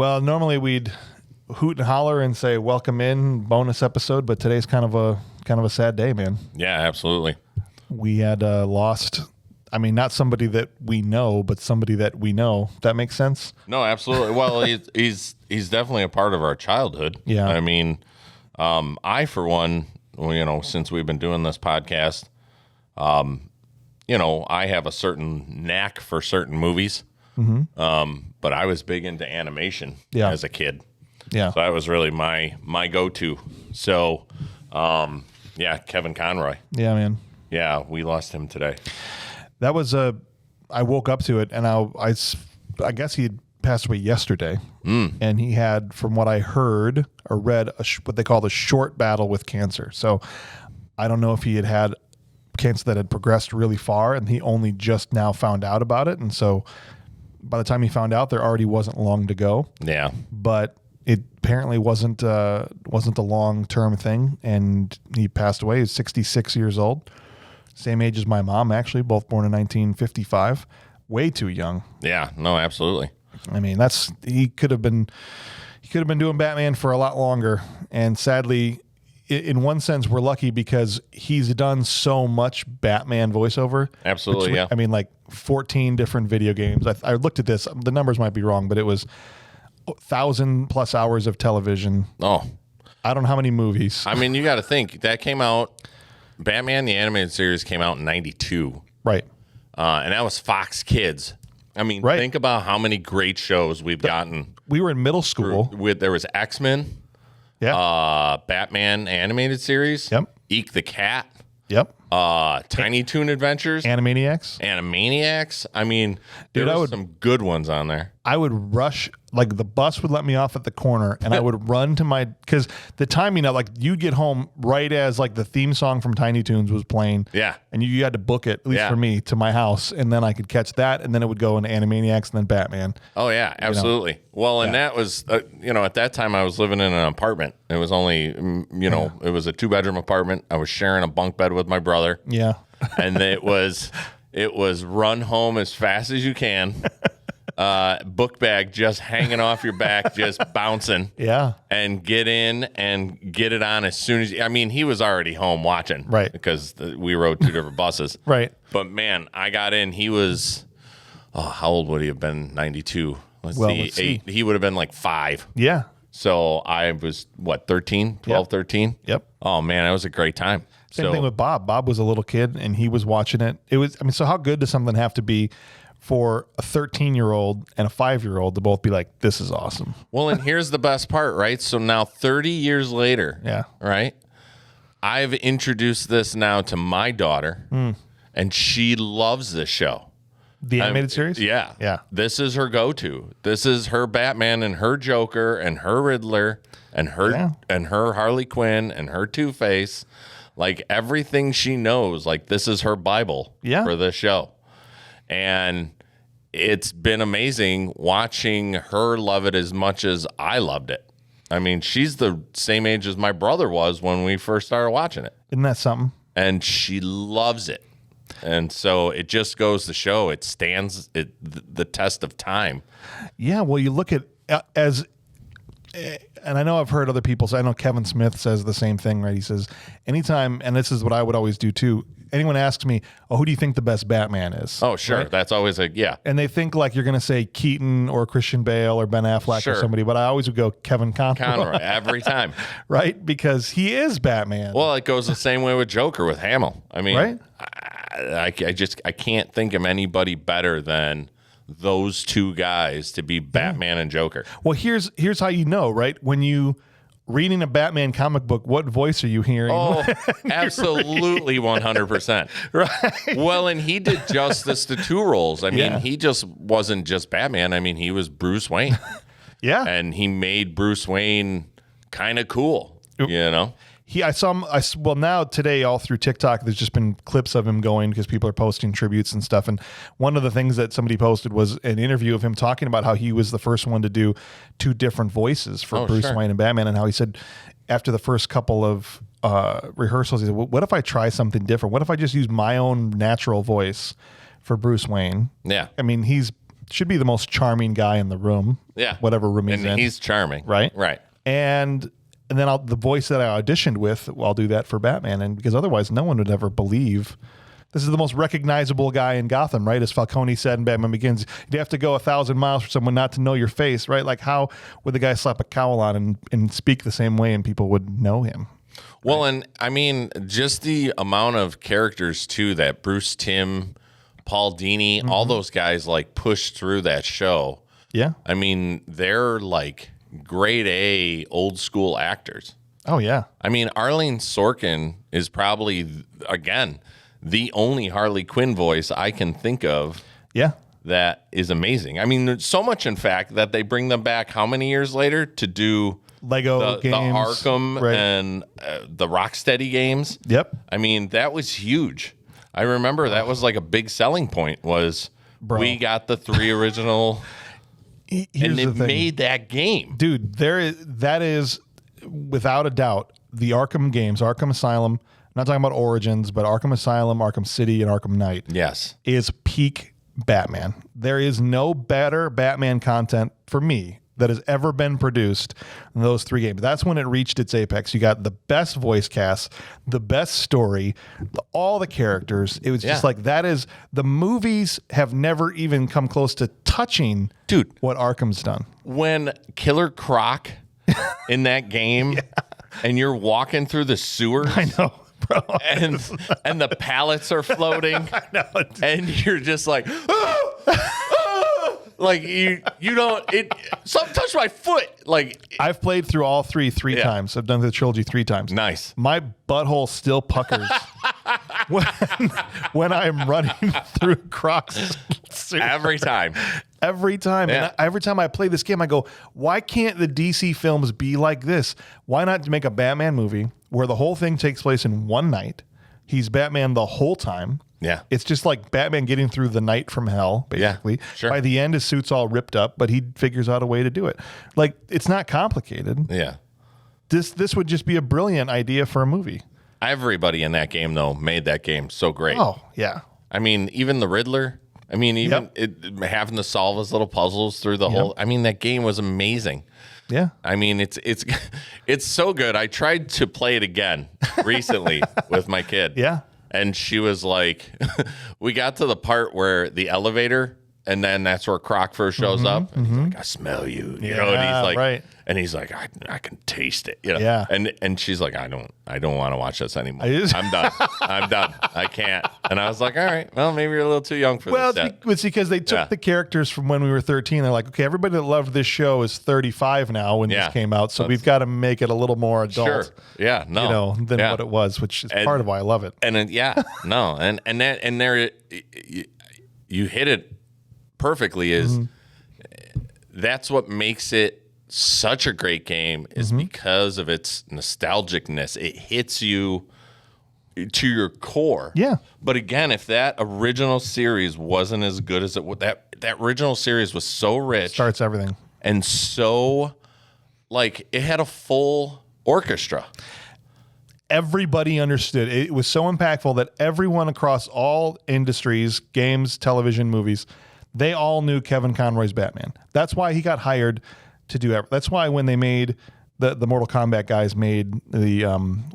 Well, normally we'd hoot and holler and say welcome in bonus episode, but today's kind of a sad day, man. Yeah, absolutely. We had lost. I mean, not somebody that we know, but somebody that we know. That makes sense? No, absolutely. Well, he's definitely a part of our childhood. Yeah. I mean, I, for one, since we've been doing this podcast, I have a certain knack for certain movies. Mm-hmm. But I was big into animation as a kid. Yeah. So that was really my go-to. So, Kevin Conroy. Yeah, man. Yeah, we lost him today. That was I woke up to it, and I guess he had passed away yesterday. And he had, from what I heard or read, what they call the short battle with cancer. So I don't know if he had cancer that had progressed really far, and he only just now found out about it. And so by the time he found out, there already wasn't long to go. Yeah. But it apparently wasn't a long-term thing, and he passed away. He was 66 years old. Same age as my mom, actually, both born in 1955. Way too young. Yeah, no, absolutely. I mean, he could have been doing Batman for a lot longer. And sadly, in one sense, we're lucky because he's done so much Batman voiceover. Absolutely, yeah. I mean, like 14 different video games. I looked at this. The numbers might be wrong, but it was 1,000+ hours of television. Oh. I don't know how many movies. I mean, you got to think. That came out... Batman, the animated series, came out in 92. Right. And that was Fox Kids. I mean, think about how many great shows we've gotten. We were in middle school. There was X-Men. Yeah. Batman animated series. Yep. Eek the Cat. Yep. Tiny Toon Adventures. Animaniacs. I mean, there were some good ones on there. I would rush, like the bus would let me off at the corner, and I would run to because the timing of, like, you'd get home right as like the theme song from Tiny Toons was playing. Yeah. And you had to book it, at least for me, to my house, and then I could catch that, and then it would go into Animaniacs and then Batman. Oh, yeah, absolutely. Well, and that was, at that time I was living in an apartment. It was only, it was a 2-bedroom apartment. I was sharing a bunk bed with my brother. Yeah. And it was run home as fast as you can. Book bag just hanging off your back, just bouncing. Yeah. And get in and get it on as soon as... I mean, he was already home watching. Right. Because we rode 2 different buses. Right. But, man, I got in. He was... Oh, how old would he have been? 92. Let's see. 8. He would have been like 5. Yeah. So I was, 13? 12, 13? Yep. Oh, man, that was a great time. Same thing with Bob. Bob was a little kid, and he was watching it. So how good does something have to be for a 13-year-old and a 5-year-old to both be like, this is awesome? Well, and here's the best part, right? So now 30 years later, right? I've introduced this now to my daughter, and she loves this show. The animated series? Yeah. Yeah. This is her go-to. This is her Batman and her Joker and her Riddler and her Harley Quinn and her Two-Face. Like, everything she knows, like, this is her Bible for this show. And it's been amazing watching her love it as much as I loved it. I mean, she's the same age as my brother was when we first started watching it. Isn't that something? And she loves it. And so it just goes to show it stands the test of time. Yeah, well, you look at and I know I've heard other people say, I know Kevin Smith says the same thing, right? He says, anytime, and this is what I would always do too, anyone asks me, who do you think the best Batman is? Oh, sure. Right? That's always And they think like you're going to say Keaton or Christian Bale or Ben Affleck or somebody, but I always would go Kevin Conroy. Every time. Right? Because he is Batman. Well, it goes the same way with Joker, with Hamill. I mean, right? I can't think of anybody better than those two guys to be Batman and Joker. Well, here's how you know, right? When you reading a Batman comic book, what voice are you hearing? Oh, absolutely 100%. Right. Well, and he did justice to 2 roles. I mean, he just wasn't just Batman. I mean, he was Bruce Wayne. Yeah. And he made Bruce Wayne kind of cool, you know? I saw him. Now today, all through TikTok, there's just been clips of him going because people are posting tributes and stuff. And one of the things that somebody posted was an interview of him talking about how he was the first one to do 2 different voices for Bruce Wayne and Batman, and how he said after the first couple of rehearsals, he said, "What if I try something different? What if I just use my own natural voice for Bruce Wayne?" Yeah, I mean, he's should be the most charming guy in the room. Yeah. Whatever room he's in. And he's charming. Right? Right. And then the voice that I auditioned with, I'll do that for Batman. And because otherwise no one would ever believe this is the most recognizable guy in Gotham, right? As Falcone said in Batman Begins, you'd have to go 1,000 miles for someone not to know your face, right? Like how would the guy slap a cowl on and speak the same way and people would know him? Well, and I mean, just the amount of characters too that Bruce Timm, Paul Dini, all those guys like pushed through that show. Yeah. I mean, they're like grade A old school actors. Oh, yeah. I mean, Arlene Sorkin is probably, again, the only Harley Quinn voice I can think of. Yeah. That is amazing. I mean, there's so much, in fact, that they bring them back how many years later to do Lego games, the Arkham and the Rocksteady games. Yep. I mean, that was huge. I remember that was like a big selling point was we got the 3 original and they made that game. Dude, that is without a doubt the Arkham games, Arkham Asylum, I'm not talking about Origins, but Arkham Asylum, Arkham City, and Arkham Knight. Yes. Is peak Batman. There is no better Batman content for me that has ever been produced than those 3 games. That's when it reached its apex. You got the best voice cast, the best story, all the characters. It was just like that is the movies have never even come close to touching what Arkham's done. When Killer Croc in that game and you're walking through the sewers. I know. Bro. And the pallets are floating. I know. And you're just like, like you don't. Something touched my foot. Like I've played through all three times. I've done the trilogy 3 times. Nice. My butthole still puckers when I'm running through Croc's every time. Every time. Yeah. And every time I play this game, I go, why can't the DC films be like this? Why not make a Batman movie where the whole thing takes place in one night? He's Batman the whole time. Yeah. It's just like Batman getting through the night from hell, basically. Yeah, sure. By the end, his suit's all ripped up, but he figures out a way to do it. Like, it's not complicated. Yeah. This would just be a brilliant idea for a movie. Everybody in that game, though, made that game so great. Oh, yeah. I mean, even the Riddler. I mean, even having to solve his little puzzles through the whole. I mean, that game was amazing. Yeah. I mean, it's so good. I tried to play it again recently with my kid. Yeah. And she was like, we got to the part where the elevator, and then that's where Croc first shows up. And he's like, I smell you. You know, and he's like, right. And he's like, I can taste it. You know? Yeah. And she's like, I don't want to watch this anymore. I I'm done. I'm done. I can't. And I was like, all right, well, maybe you're a little too young for Well, this. it's because they took the characters from when we were 13. They're like, okay, everybody that loved this show is 35 now when this came out, so we've got to make it a little more adult. Sure. Yeah. No. Than what it was, which is part of why I love it. And there you hit it perfectly. Is that's what makes it such a great game is because of its nostalgicness. It hits you to your core. Yeah. But again, if that original series wasn't as good as it would, that original series was so rich, Starts everything. and so like it had a full orchestra. Everybody understood. It was so impactful that everyone across all industries, games, television, movies, they all knew Kevin Conroy's Batman. That's why he got hired to do it. That's why when they made the Mortal Kombat guys made the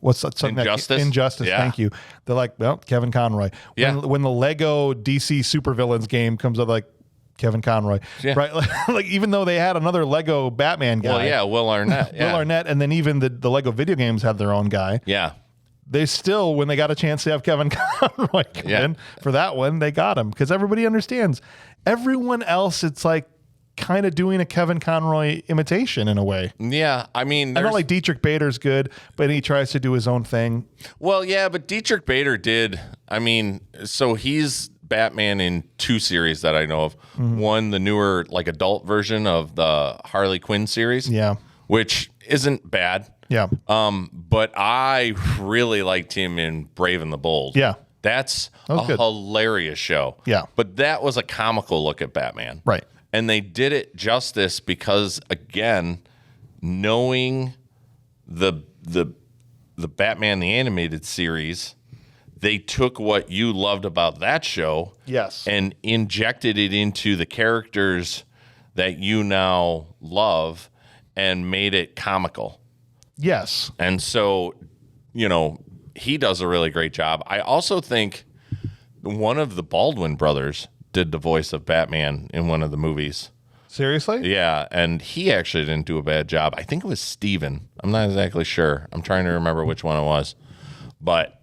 what's that something Injustice? Injustice, Yeah. thank you. They're like, well, Kevin Conroy. Yeah. When the Lego DC Supervillains game comes up, like Kevin Conroy. Yeah. Right? Like even though they had another Lego Batman guy. Well, yeah, Will Arnett. Yeah. Will Arnett, and then even the Lego video games had their own guy. Yeah. They still, when they got a chance to have Kevin Conroy come in for that one, they got him because everybody understands. Everyone else, it's like kind of doing a Kevin Conroy imitation in a way. Yeah, I mean, I don't like Dietrich Bader's good, but he tries to do his own thing. Well, yeah, but Dietrich Bader did. I mean, so he's Batman in 2 series that I know of. One, the newer, like adult version of the Harley Quinn series. Yeah, which isn't bad. Yeah. But I really liked him in Brave and the Bold. Yeah. That's a hilarious show. Yeah. But that was a comical look at Batman. Right. And they did it justice because, again, knowing the Batman the Animated Series, they took what you loved about that show, Yes. and injected it into the characters that you now love and made it comical. Yes. And so, he does a really great job. I also think one of the Baldwin brothers did the voice of Batman in one of the movies. Seriously? Yeah, and he actually didn't do a bad job. I think it was Steven. I'm not exactly sure. I'm trying to remember which one it was. But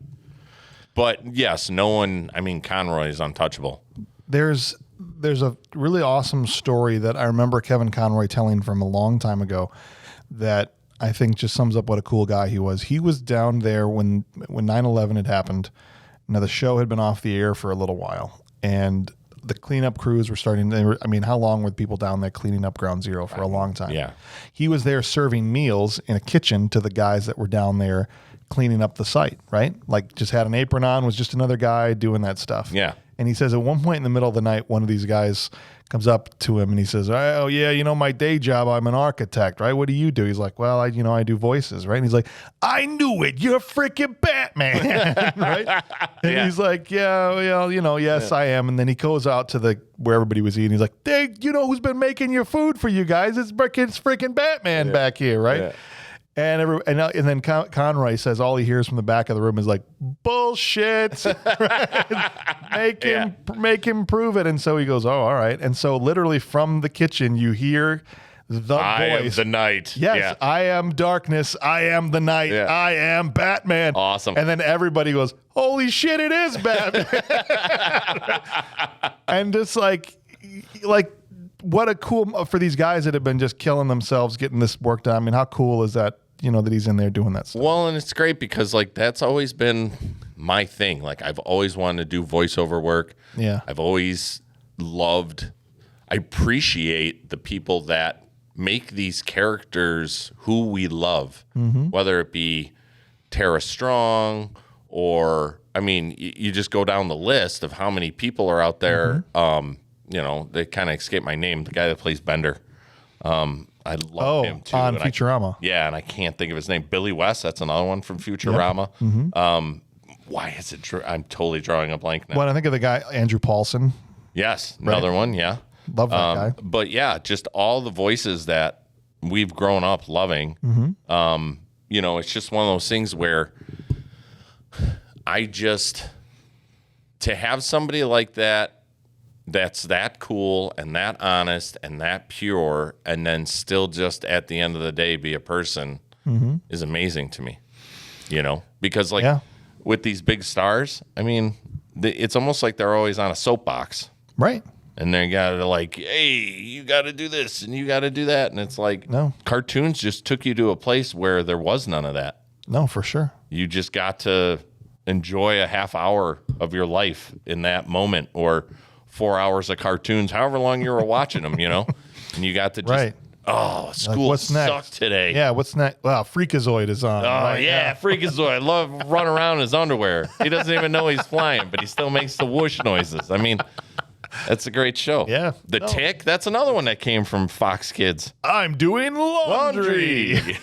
yes, no one, Conroy is untouchable. There's a really awesome story that I remember Kevin Conroy telling from a long time ago that I think just sums up what a cool guy he was. He was down there when 9/11 had happened. Now, the show had been off the air for a little while, and the cleanup crews were starting. How long were people down there cleaning up Ground Zero? For a long time. Yeah. He was there serving meals in a kitchen to the guys that were down there cleaning up the site, right? Like, just had an apron on, was just another guy doing that stuff. Yeah. And he says at one point in the middle of the night, one of these guys comes up to him and he says, "Oh yeah, my day job, I'm an architect, right? What do you do?" He's like, "Well, I do voices," right? And he's like, "I knew it, you're freaking Batman," right? And he's like, "Yeah, well, yes, I am." And then he goes out to where everybody was eating. He's like, "Hey, who's been making your food for you guys? It's freaking Batman back here, right?" Yeah. And then Conroy says all he hears from the back of the room is like, "Bullshit!" Make him prove it. And so he goes, "Oh, all right." And so literally from the kitchen, you hear the voice. I am the night. Yes, yeah. I am darkness. I am the night. Yeah. I am Batman. Awesome. And then everybody goes, "Holy shit, it is Batman!" And just like. What a cool for these guys that have been just killing themselves getting this work done. How cool is that? That he's in there doing that stuff. Well, and it's great because that's always been my thing. I've always wanted to do voiceover work. Yeah. I've always I appreciate the people that make these characters who we love, whether it be Tara Strong or, you just go down the list of how many people are out there. They kind of escape my name. The guy that plays Bender. I love him too. On Futurama. And I can't think of his name. Billy West. That's another one from Futurama. Yeah. Why is it? I'm totally drawing a blank now. When I think of the guy Andrew Paulson. Yes, another one. Yeah, love that guy. But yeah, just all the voices that we've grown up loving. It's just one of those things where to have somebody like that. That's that cool and that honest and that pure, and then still just at the end of the day be a person is amazing to me. Because with these big stars, it's almost like they're always on a soapbox, right? And they got to hey, you got to do this and you got to do that, and it's like no, cartoons just took you to a place where there was none of that. No, for sure. You just got to enjoy a half hour of your life in that moment, or 4 hours of cartoons, however long you were watching them, and you got to just, school what's next? Sucked today. Yeah, what's next? Well, Freakazoid is on. Oh, right? yeah, Freakazoid. I love running around in his underwear. He doesn't even know he's flying, but he still makes the whoosh noises. That's a great show. Yeah. The Tick, that's another one that came from Fox Kids. I'm doing laundry.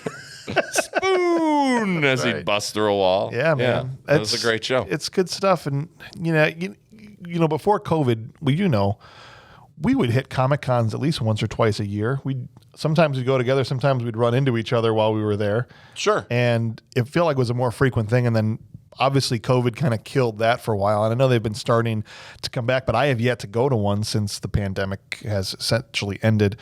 Spoon, as he'd bust through a wall. Yeah, man. That was a great show. It's good stuff. And, before COVID, we would hit Comic Cons at least once or twice a year. Sometimes we'd go together. Sometimes we'd run into each other while we were there. Sure. And it felt like it was a more frequent thing. And then obviously COVID kind of killed that for a while. And I know they've been starting to come back, but I have yet to go to one since the pandemic has essentially ended.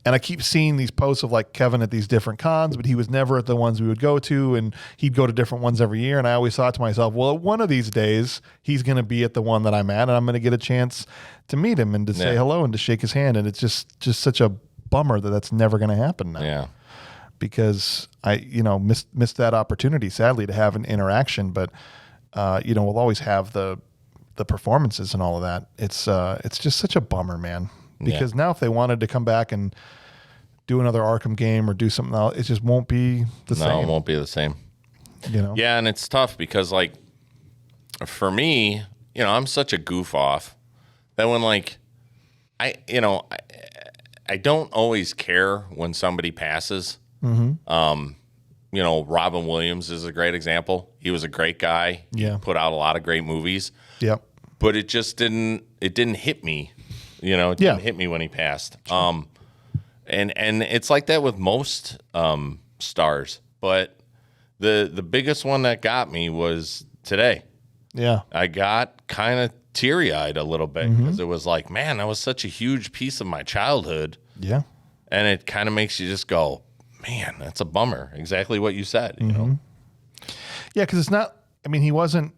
And I keep seeing these posts of Kevin at these different cons, but he was never at the ones we would go to, and he'd go to different ones every year. And I always thought to myself, well, one of these days he's going to be at the one that I'm at, and I'm going to get a chance to meet him and to say hello and to shake his hand. And it's just such a bummer that that's never going to happen now. Yeah. Because I, missed that opportunity, sadly, to have an interaction. But, we'll always have the performances and all of that. It's just such a bummer, man. Because now if they wanted to come back and do another Arkham game or do something else, it just won't be the same. No, it won't be the same. Yeah, and it's tough because, for me, I'm such a goof off that when, I don't always care when somebody passes. Robin Williams is a great example. He was a great guy. Yeah. He put out a lot of great movies. Yep. But it just didn't hit me. It didn't hit me when he passed. Sure. And it's like that with most stars. But the biggest one that got me was today. Yeah. I got kind of teary-eyed a little bit because it was like, man, that was such a huge piece of my childhood. Yeah. And it kind of makes you just go, man, that's a bummer. Exactly what you said, Yeah, because it's not, he wasn't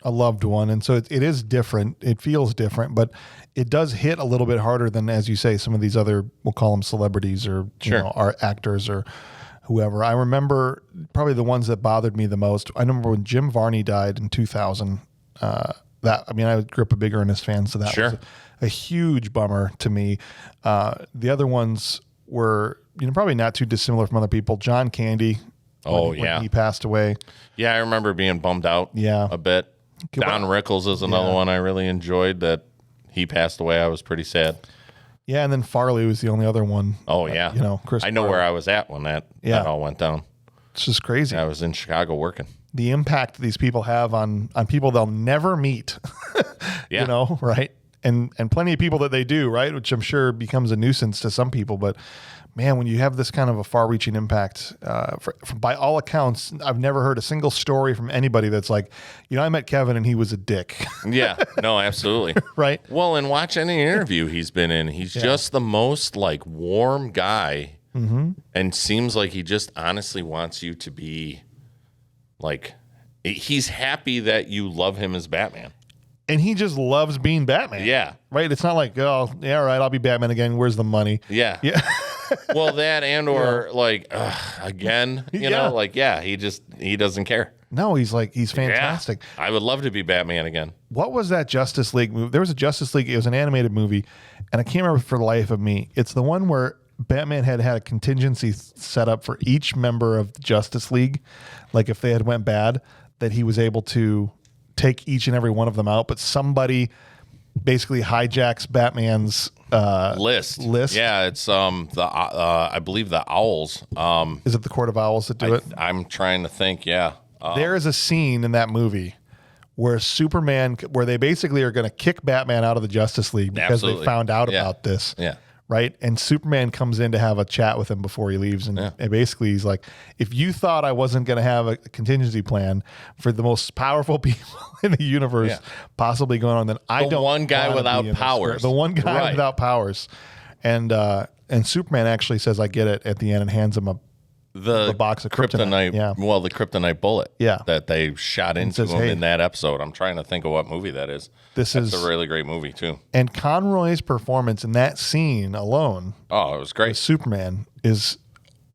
a loved one, and so it is different. It feels different, but it does hit a little bit harder than, as you say, some of these other, we'll call them celebrities or art actors or whoever. I remember probably the ones that bothered me the most. I remember when Jim Varney died in 2000. I grew up a big Ernest fan, so that was a huge bummer to me. The other ones were, probably not too dissimilar from other people. John Candy. When he passed away. Yeah, I remember being bummed out. A bit. Don Rickles is another one I really enjoyed that he passed away. I was pretty sad. Yeah, and then Farley was the only other one. Oh, yeah. Chris. I know where I was at when that all went down. It's just crazy. I was in Chicago working. The impact these people have on people they'll never meet. Right? And plenty of people that they do, right? Which I'm sure becomes a nuisance to some people. But man, when you have this kind of a far-reaching impact, by all accounts, I've never heard a single story from anybody that's like, I met Kevin and he was a dick. Yeah, no, absolutely. Right? Well, and watch any interview he's been in. He's just the most warm guy, and seems like he just honestly wants you to be he's happy that you love him as Batman. And he just loves being Batman. Yeah. Right? It's not like, oh, yeah, all right, I'll be Batman again. Where's the money? Yeah. Yeah. Well, that or again, he doesn't care. No, he's fantastic. Yeah. I would love to be Batman again. What was that Justice League movie? There was a Justice League. It was an animated movie, and I can't remember for the life of me. It's the one where Batman had a contingency set up for each member of the Justice League. Like if they had went bad, that he was able to take each and every one of them out, but somebody basically hijacks Batman's list. Yeah, it's I believe the Owls. Is it the Court of Owls that do it? I'm trying to think. Yeah, there is a scene in that movie where where they basically are going to kick Batman out of the Justice League because they found out about this. Yeah. Right? And Superman comes in to have a chat with him before he leaves. And basically he's like, if you thought I wasn't going to have a contingency plan for the most powerful people in the universe possibly going on, then I don't. The one guy without powers. The one guy without powers. And Superman actually says, I get it at the end and hands him the box of kryptonite. Yeah. Well, the kryptonite bullet. Yeah. That they shot into him in that episode. I'm trying to think of what movie that is. That's a really great movie too. And Conroy's performance in that scene alone. Oh, it was great. Superman is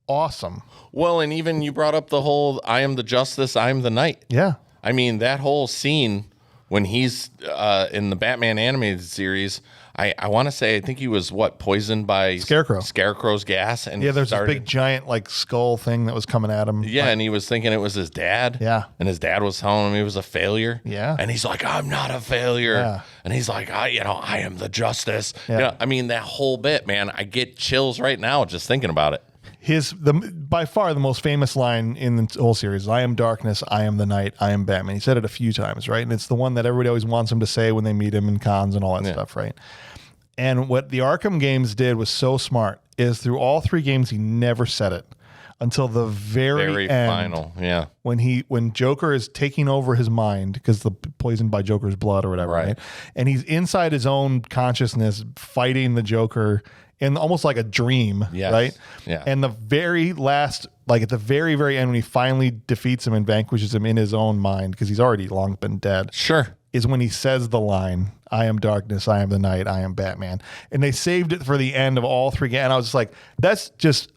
awesome. Well, and even you brought up the whole I am the justice, I am the night. Yeah. I mean, that whole scene when he's in the Batman animated series, I want to say, I think he was poisoned by Scarecrow's gas. And there's this big giant skull thing that was coming at him. Yeah, and he was thinking it was his dad. Yeah. And his dad was telling him he was a failure. Yeah. And he's like, I'm not a failure. Yeah. And he's like, I am the justice. Yeah. I mean, that whole bit, man, I get chills right now just thinking about it. By far the most famous line in the whole series, I am darkness, I am the night, I am Batman. He said it a few times, right? And it's the one that everybody always wants him to say when they meet him in cons and all that stuff, right? And what the Arkham games did was so smart is through all three games, he never said it until the very end, final. Yeah. When Joker is taking over his mind because the poisoned by Joker's blood or whatever, right? And he's inside his own consciousness fighting the Joker in almost like a dream, right? Yeah. And the very last, at the very, very end, when he finally defeats him and vanquishes him in his own mind, because he's already long been dead. Sure. Is when he says the line, I am darkness, I am the night, I am Batman. And they saved it for the end of all three games. And I was just like, that's just,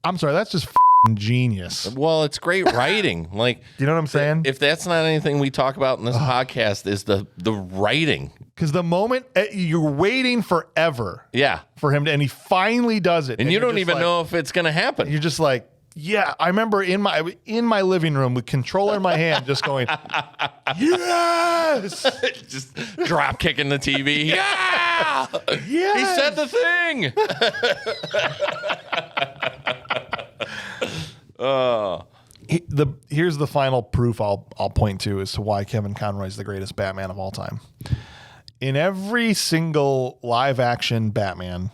I'm sorry, that's just genius. Well, it's great writing. You know what I'm saying? If that's not anything we talk about in this podcast, is the writing. Because the moment you're waiting forever, for him to, and he finally does it, and you don't even know if it's going to happen. You're just like, yeah. I remember in my living room with controller in my hand, just going, yes, just drop kicking the TV. Yeah, yes! He said the thing. Here's the final proof I'll point to as to why Kevin Conroy is the greatest Batman of all time. In every single live action Batman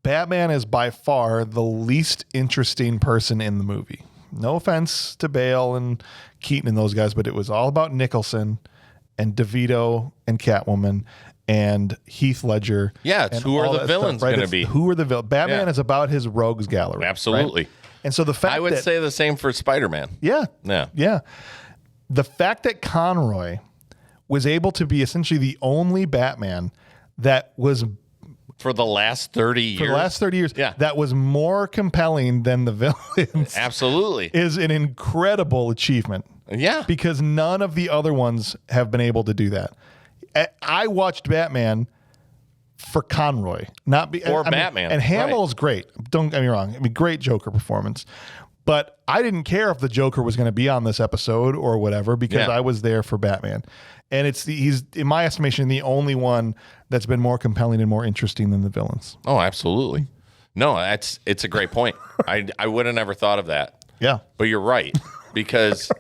is by far the least interesting person in the movie. No offense to Bale and Keaton and those guys, but it was all about Nicholson and DeVito and Catwoman and Heath Ledger. Yeah, it's who are the villains going to be? Who are the villains? Batman is about his rogues gallery. Absolutely. Right? And so the fact I would say the same for Spider-Man. Yeah. Yeah. Yeah. The fact that Conroy was able to be essentially the only Batman that was for the last 30 years. For the last 30 years. Yeah. That was more compelling than the villains. Absolutely. Is an incredible achievement. Yeah. Because none of the other ones have been able to do that. I watched Batman for Conroy, not Batman. And Hamill's great. Don't get me wrong. I mean, great Joker performance. But I didn't care if the Joker was going to be on this episode or whatever because I was there for Batman. And he's, in my estimation, the only one that's been more compelling and more interesting than the villains. Oh, absolutely. No, it's a great point. I would have never thought of that. Yeah. But you're right. Because,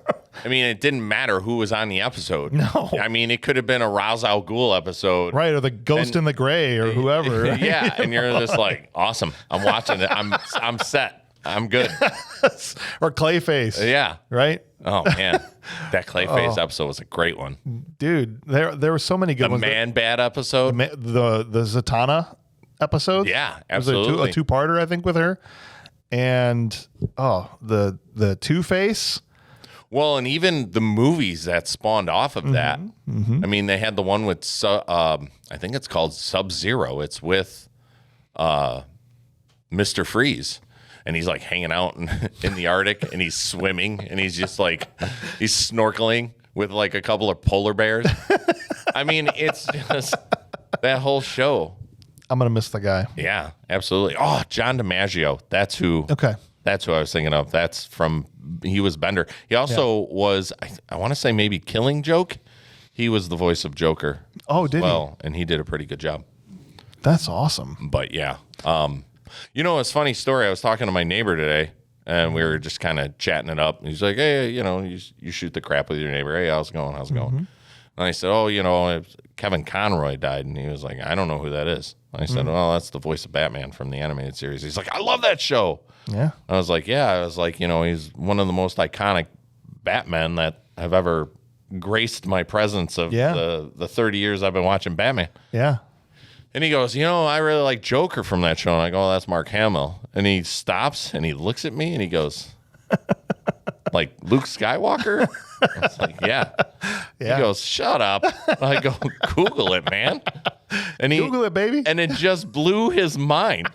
I mean, it didn't matter who was on the episode. No. I mean, it could have been a Ra's al Ghul episode. Right, or the Ghost in the Gray or whoever. Right? Yeah, and you're just like, awesome. I'm watching it. I'm set. I'm good. Or Clayface. Yeah. Right? Oh, man. That Clayface episode was a great one. Dude, there were so many good ones. The Man-Bat episode. The Zatanna episode. Yeah, absolutely. A two-parter, I think, with her. And, the Two-Face. Well, and even the movies that spawned off of that. Mm-hmm. I mean, they had the one with, I think it's called Sub-Zero. It's with Mr. Freeze. And he's like hanging out in the Arctic and he's swimming and he's just like, he's snorkeling with like a couple of polar bears. I mean, it's just that whole show. I'm going to miss the guy. Yeah, absolutely. Oh, John DiMaggio. That's who. Okay. That's who I was thinking of. That's from, he was Bender. He also was, I want to say maybe Killing Joke. He was the voice of Joker. Oh, did he? Well, and he did a pretty good job. That's awesome. But yeah. You know, it's a funny story. I was talking to my neighbor today, and we were just kind of chatting it up. He's like, hey, you know, you shoot the crap with your neighbor. Hey, how's it going? How's it going? And I said, oh, you know, Kevin Conroy died. And he was like, I don't know who that is. I said, well, that's the voice of Batman from the animated series. He's like, I love that show. Yeah. I was like, yeah. I was like, you know, he's one of the most iconic Batmen that have ever graced my presence of the 30 years I've been watching Batman. Yeah. And he goes, you know, I really like Joker from that show. And I go, oh, that's Mark Hamill. And he stops and he looks at me and he goes, like Luke Skywalker? I was like, yeah. He goes, shut up. I go, Google it, man. And Google it, baby. And it just blew his mind.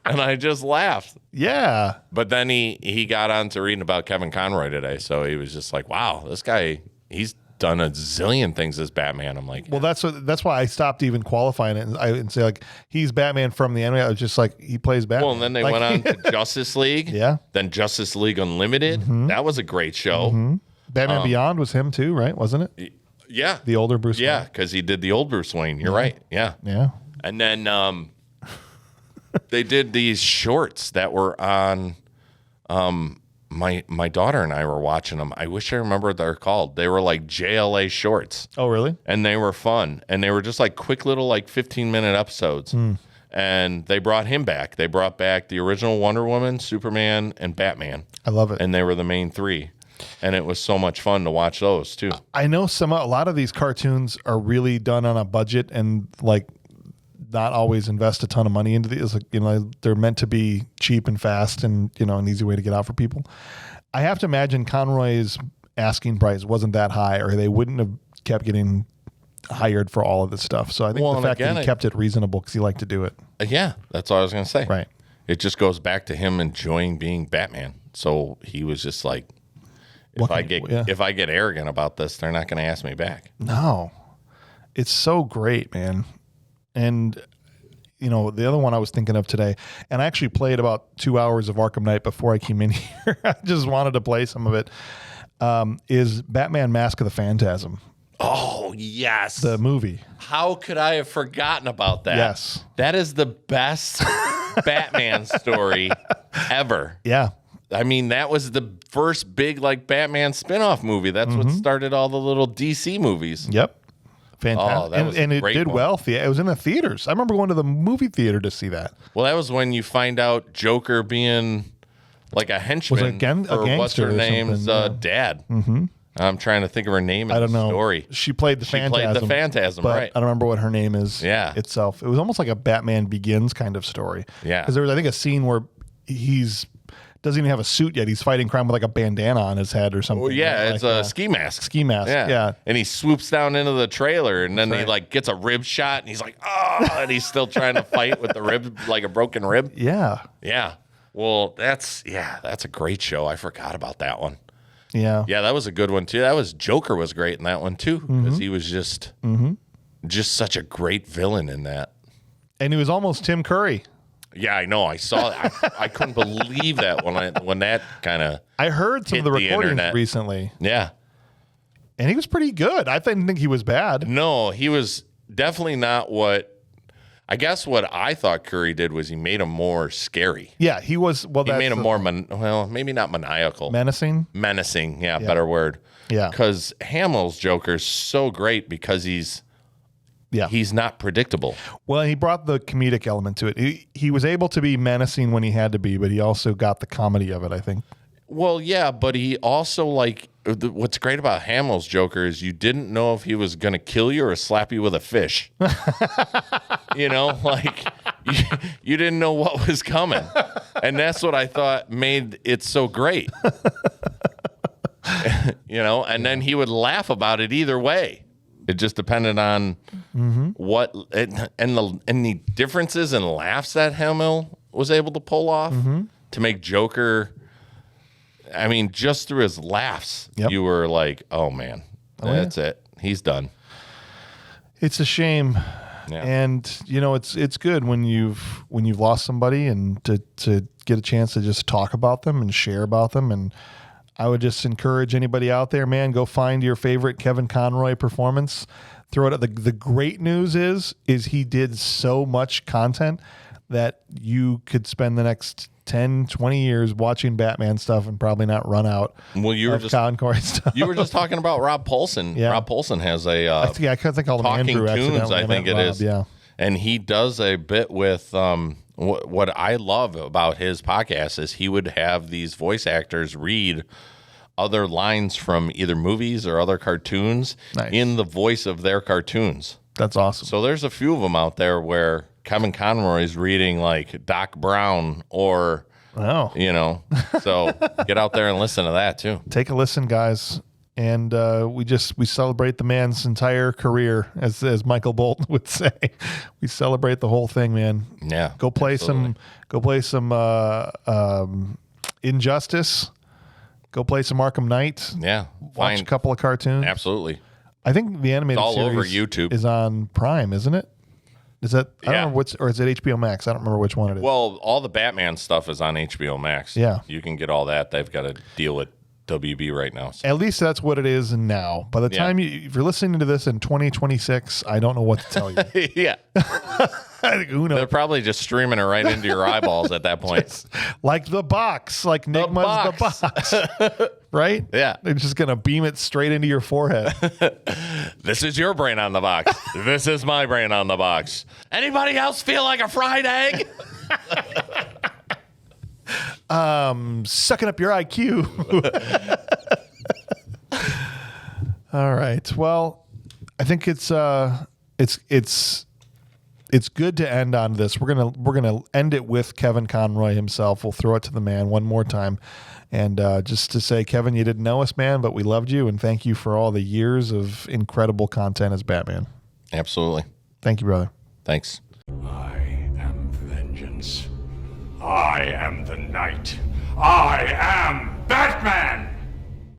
And I just laughed. Yeah. But then he got on to reading about Kevin Conroy today. So he was just like, wow, this guy, he's done a zillion things as Batman. I'm like, well, that's why I stopped even qualifying it and say like he's Batman from the anime. I was just like he plays Batman. Well, and then they went on to Justice League. Yeah. Then Justice League Unlimited. That was a great show. Batman Beyond was him too, right? Wasn't it? Yeah. The older Bruce Wayne. Yeah, because he did the old Bruce Wayne. You're right. Yeah. Yeah. And then they did these shorts that were on my daughter and I were watching them. I wish I remember what they're called. They were like JLA shorts. Oh, really? And they were fun. And they were just like quick little like 15-minute episodes. And they brought him back. They brought back the original Wonder Woman, Superman, and Batman. I love it. And they were the main three. And it was so much fun to watch those too. I know a lot of these cartoons are really done on a budget and like not always invest a ton of money into these. Like, you know, they're meant to be cheap and fast and, you know, an easy way to get out for people. I have to imagine Conroy's asking price wasn't that high or they wouldn't have kept getting hired for all of this stuff. So I think the fact that he kept it reasonable because he liked to do it. Yeah, that's all I was going to say. Right. It just goes back to him enjoying being Batman. So he was just like, if I get arrogant about this, they're not going to ask me back. No. It's so great, man. And, you know, the other one I was thinking of today, and I actually played about 2 hours of Arkham Knight before I came in here. I just wanted to play some of it, is Batman Mask of the Phantasm. Oh, yes. The movie. How could I have forgotten about that? Yes. That is the best Batman story ever. Yeah. I mean, that was the first big like Batman spinoff movie. That's what started all the little DC movies. Yep. Fantastic. Oh, that was and a it great did one. well. It was in the theaters. I remember going to the movie theater to see that. Well, that was when you find out Joker being like a henchman Was it a for what's gangster her or name's something? dad. Mm-hmm. I'm trying to think of her name in I don't the know. story. She played the Phantasm. Right. I don't remember what her name is itself. It was almost like a Batman Begins kind of story. Yeah. Because there was, I think, a scene where he's doesn't even have a suit yet. He's fighting crime with like a bandana on his head or something. Well, yeah, right? it's a ski mask. Ski mask. Yeah. And he swoops down into the trailer, and then That's he right. like gets a rib shot, and he's like, oh, and he's still trying to fight with the rib, like a broken rib. Yeah. Yeah. Well, that's a great show. I forgot about that one. Yeah. Yeah, that was a good one too. Joker was great in that one too, because he was just such a great villain in that. And he was almost Tim Curry. Yeah, I know. I saw that. I couldn't believe that when that kind of. I heard some of the recordings internet. recently. Yeah. And he was pretty good. I didn't think he was bad. No, he was definitely not what. I guess what I thought Curry did was he made him more scary. Yeah, he was. Well, He made him more, maybe not maniacal. menacing. Menacing, yeah, better word. Yeah. Because Hamill's Joker's so great because he's not predictable. Well, he brought the comedic element to it. He was able to be menacing when he had to be, but he also got the comedy of it, I think. Well, yeah, but he also, like, what's great about Hamill's Joker is you didn't know if he was going to kill you or slap you with a fish. You know, like, you didn't know what was coming. And that's what I thought made it so great. You know, and then he would laugh about it either way. It just depended on what, and the differences in laughs that Hamill was able to pull off to make Joker. I mean, just through his laughs, you were like, "Oh man, that's it. He's done." It's a shame, Yeah. and you know it's good when you've lost somebody and to get a chance to just talk about them and share about them. And I would just encourage anybody out there, man, go find your favorite Kevin Conroy performance. Throw it at the great news is he did so much content that you could spend the next 10, 20 years watching Batman stuff and probably not run out of Conroy stuff. You were just talking about Rob Paulson. Yeah. Rob Paulson has a I couldn't think all them Talking Andrew Tunes, accidentally. I think it Rob, is. Yeah. And he does a bit with what I love about his podcast is he would have these voice actors read other lines from either movies or other cartoons in the voice of their cartoons. That's awesome. So there's a few of them out there where Kevin Conroy's reading like Doc Brown or, you know, so get out there and listen to that too. Take a listen, guys. And we celebrate the man's entire career, as Michael Bolton would say. We celebrate the whole thing, man. Yeah. Go play some Injustice. Go play some Arkham Knight. Yeah. Watch a couple of cartoons. Absolutely. I think the animated It's all series over YouTube. is on Prime, isn't it? Is that I don't know or is it HBO Max? I don't remember which one it is. Well, all the Batman stuff is on HBO Max. Yeah. You can get all that. They've got a deal with WB right now. So. At least that's what it is now. By the time if you're listening to this in 2026, I don't know what to tell you. Yeah. Who knows? They're probably just streaming it right into your eyeballs at that point. Like the box, like Nigma's the box. Right? Yeah. They're just going to beam it straight into your forehead. This is your brain on the box. This is my brain on the box. Anybody else feel like a fried egg? Sucking up your IQ. All right. Well, I think it's good to end on this. We're gonna end it with Kevin Conroy himself. We'll throw it to the man one more time, and just to say, Kevin, you didn't know us, man, but we loved you, and thank you for all the years of incredible content as Batman. Absolutely. Thank you, brother. Thanks. I am vengeance. I am the night. I am Batman!